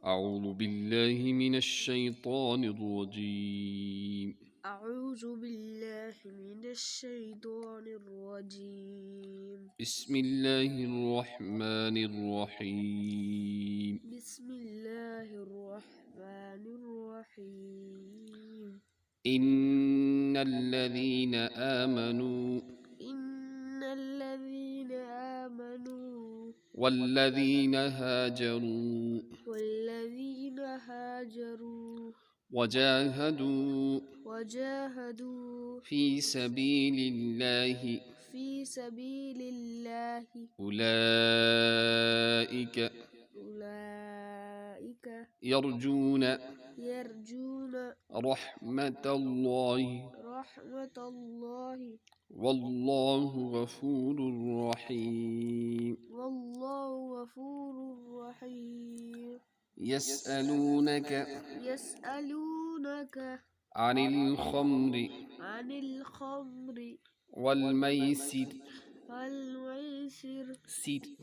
أعوذ بالله من الشيطان الرجيم أعوذ بالله من الشيطان الرجيم. بسم الله الرحمن الرحيم بسم الله الرحمن الرحيم. إن الذين آمنوا إن الذين آمنوا والذين هاجروا وجاهدوا في سبيل الله في سبيل الله أولئك يرجون رحمة الله رحمة الله والله غفور رحيم والله غفور رحيم. يسألونك عن الخمر عن الخمر والميسر والميسر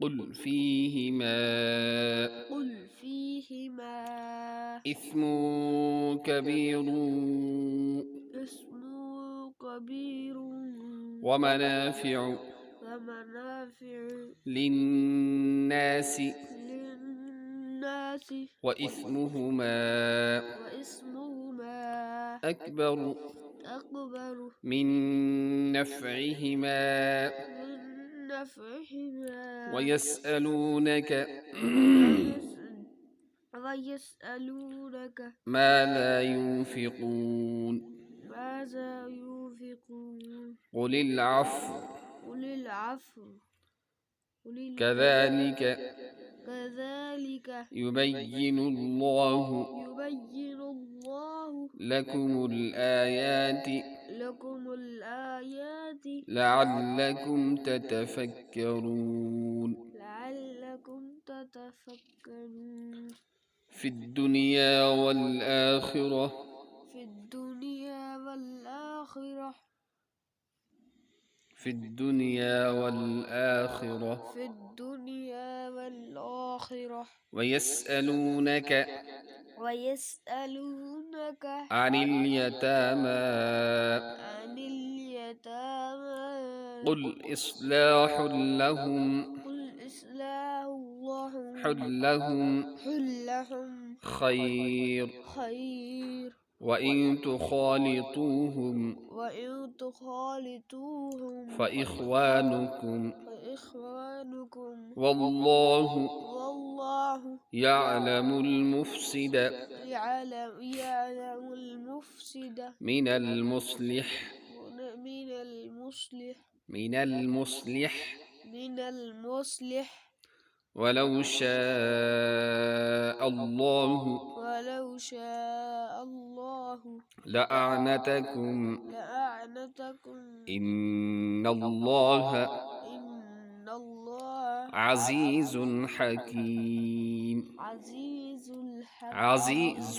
قل فيهما إثم كبير كبير ومنافع للناس وإثمهما أكبر من نفعهما ويسألونك ماذا ينفقون قل العفو كذلك يبين الله لكم الآيات لعلكم تتفكرون في الدنيا والآخرة ويسألونك عن اليتامى قل إصلاح لهم خير وإن تخالطوهم فإخوانكم والله يعلم المفسد من المصلح ولو شاء الله لأعنتكم إن الله عزيز حكيم عزيز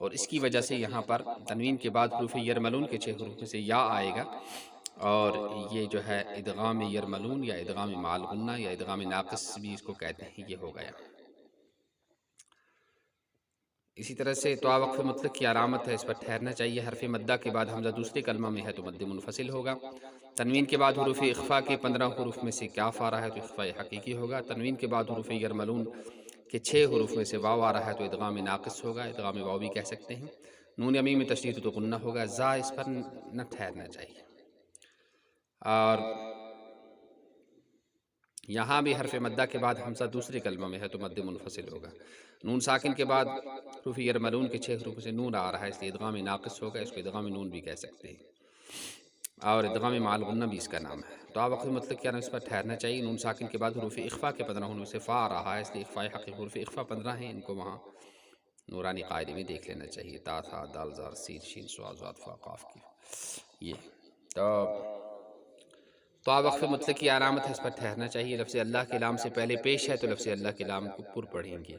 اور اس کی وجہ سے یہاں پر تنوین کے بعد حروف یرملون کے 6 حروف میں سے یا آئے گا، اور یہ جو ہے ادغام یرملون یا ادغام مع الغنہ یا ادغام ناقص بھی اس کو کہتے ہیں، یہ ہو گیا۔ اسی طرح سے تو وقف مطلق کی علامت ہے، اس پر ٹھہرنا چاہیے۔ حرف مدہ کے بعد حمزہ دوسرے کلمہ میں ہے تو مد منفصل ہوگا۔ تنوین کے بعد حروف اخفا کے 15 حروف میں سے کاف آ رہا ہے تو اخفاء حقیقی ہوگا۔ تنوین کے بعد حروف یرملون کے 6 حروف میں سے واو آ رہا ہے تو ادغام ناقص ہوگا، ادغام واو بھی کہہ سکتے ہیں۔ نون میم میں تشدید تو غنہ ہوگا، زا اس پر نہ ٹھہرنا چاہیے۔ اور یہاں بھی حرف مدہ کے بعد حمزہ دوسرے کلمہ میں ہے تو مد منفصل ہوگا۔ نون ساکن کے بعد حروف یرملون کے 6 حروف سے نون آ رہا ہے، اس لیے ادغام ناقص ہوگا، اس کو ادغام نون بھی کہہ سکتے ہیں، اور ادغام مع الغنہ بھی اس کا نام ہے۔ تو وقف مطلق کیا اس پر ٹھہرنا چاہیے۔ نون ساکن کے بعد حروف اخفا کے 15 حروف سے فا آ رہا ہے، اس لیے اخفاء حقیقی حروف اخفا 15 ہیں، ان کو وہاں نورانی قاعدے میں دیکھ لینا چاہیے، تا تھا دال زار سین شین صاد ضاد فا قاف کی یہ۔ تو وقف مطلق کی علامت ہے، اس پر ٹھہرنا چاہیے۔ لفظ اللہ کے لام سے پہلے پیش ہے تو لفظ اللہ کے لام کو پر پڑھیں گے۔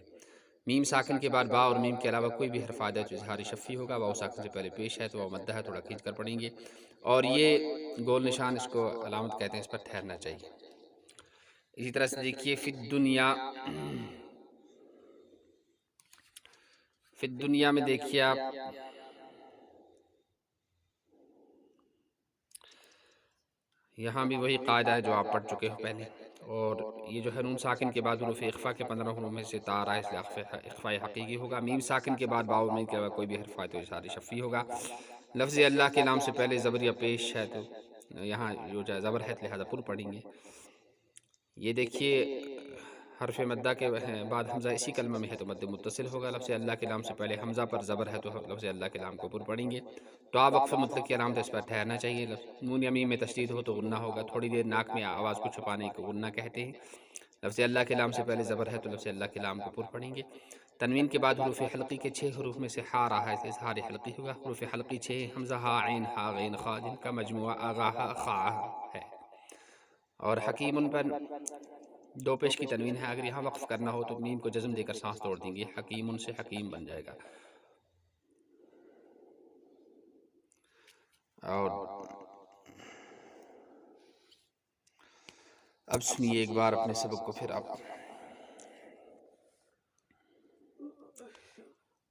میم ساکن کے بعد با اور میم کے علاوہ کوئی بھی حرف آئے تو اظہار شفی ہوگا۔ واو ساکن سے پہلے پیش ہے تو واو مدہ ہے، تھوڑا کھینچ کر پڑھیں گے، اور یہ گول نشان اس کو علامت کہتے ہیں، اس پر ٹھہرنا چاہیے۔ اسی طرح سے دیکھیے فی الدنیا میں دیکھیے آپ یہاں بھی وہی قاعدہ ہے جو آپ پڑھ چکے ہو پہلے، اور یہ جو ہے نون ساکن کے بعد حروف اخفا کے 15 حروف میں سے تا آ رہا ہے، اس لیے اخفاء حقیقی ہوگا۔ میم ساکن کے بعد باو میم کے بعد کوئی بھی حرف آئے تو اظہار شفی ہوگا۔ لفظ اللہ کے نام سے پہلے زبر یا پیش ہے تو یہاں جو زبر ہے لہذا پر پڑھیں گے۔ یہ دیکھیے حرف مدہ کے بعد حمزہ اسی کلمہ میں ہے تو مد متصل ہوگا۔ لفظ اللہ کے نام سے پہلے حمزہ پر زبر ہے تو لفظ اللہ کے نام کو پر پڑھیں گے۔ تو وقف مطلق کی علامت اس پر ٹھہرنا چاہیے۔ نون میم میں تشدید ہو تو غنہ ہوگا، تھوڑی دیر ناک میں آواز کو چھپانے کو غنہ کہتے ہیں۔ لفظ اللہ کے نام سے پہلے زبر ہے تو لفظ اللہ کے نام کو پر پڑھیں گے۔ تنوین کے بعد حروف حلقی کے 6 حروف میں سے ہا رہا ہے، اظہار حلقی ہوگا۔ حروف حلقی 6 حمزہ ہا عین ہا غین خا، جن کا مجموعہ آغا ہا خا ہے، اور حکیم پر 2 پیش کی تنوین ہے۔ اگر یہاں وقف کرنا ہو تو میم کو جزم دے کر سانس توڑ دیں گے، حکیم سے حکیم بن جائے گا۔ اور اب سنیے ایک بار اپنے سبق کو پھر آپ۔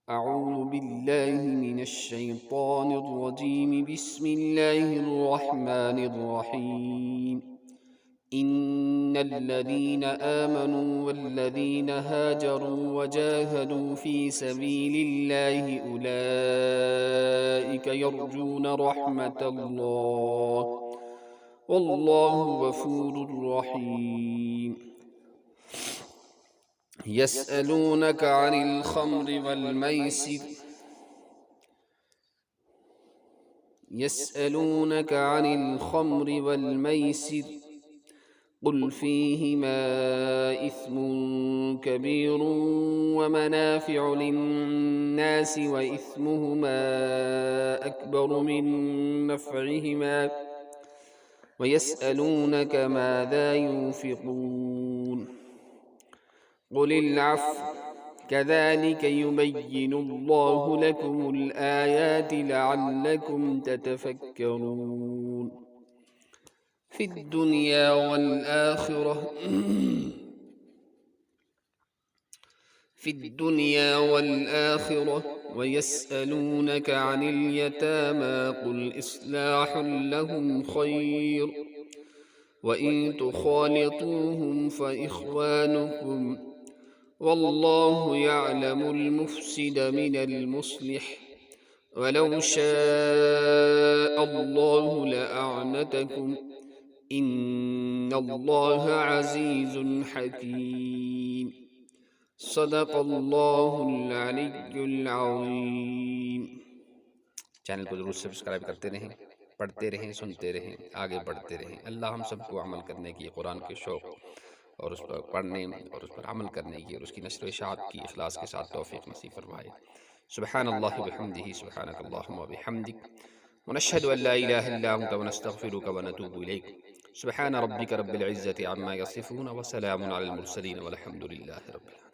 اعوذ باللہ من الشیطان الرجیم، بسم اللہ الرحمن الرحیم۔ ان الذين آمنوا والذين هاجروا وجاهدوا في سبيل الله أولئك يرجون رحمة الله والله غفور رحيم۔ يسألونك عن الخمر والميسر قل فيهما إثم كبير ومنافع للناس وإثمهما أكبر من نفعهما ويسألونك ماذا ينفقون قل العفو كذلك يبين الله لكم الآيات لعلكم تتفكرون في الدنيا والآخرة ويسألونك عن اليتامى قل إصلاح لهم خير وإن تخالطوهم فإخوانكم والله يعلم المفسد من المصلح ولو شاء الله لأعنتكم إن الله عزيز حكيم صدق الله العلي العظيم۔ چینل کو ضرور سبسکرائب کرتے رہیں، پڑھتے رہیں، سنتے رہیں، آگے بڑھتے رہیں۔ اللہ ہم سب کو عمل کرنے کی، قرآن کے شوق اور اس پر پڑھنے اور اس پر عمل کرنے کی اور اس کی نشر و اشاعت کی اخلاص کے ساتھ توفیق نصیب فرمائے۔ سبحان اللہ وبحمدہ، سبحانک اللہم وبحمدک، ونشہد ان لا الہ الا انت ونستغفرک ونتوب الیک۔ سبحان ربک رب العزة عما یصفون وسلام علی المرسلین والحمد للہ رب العالمین۔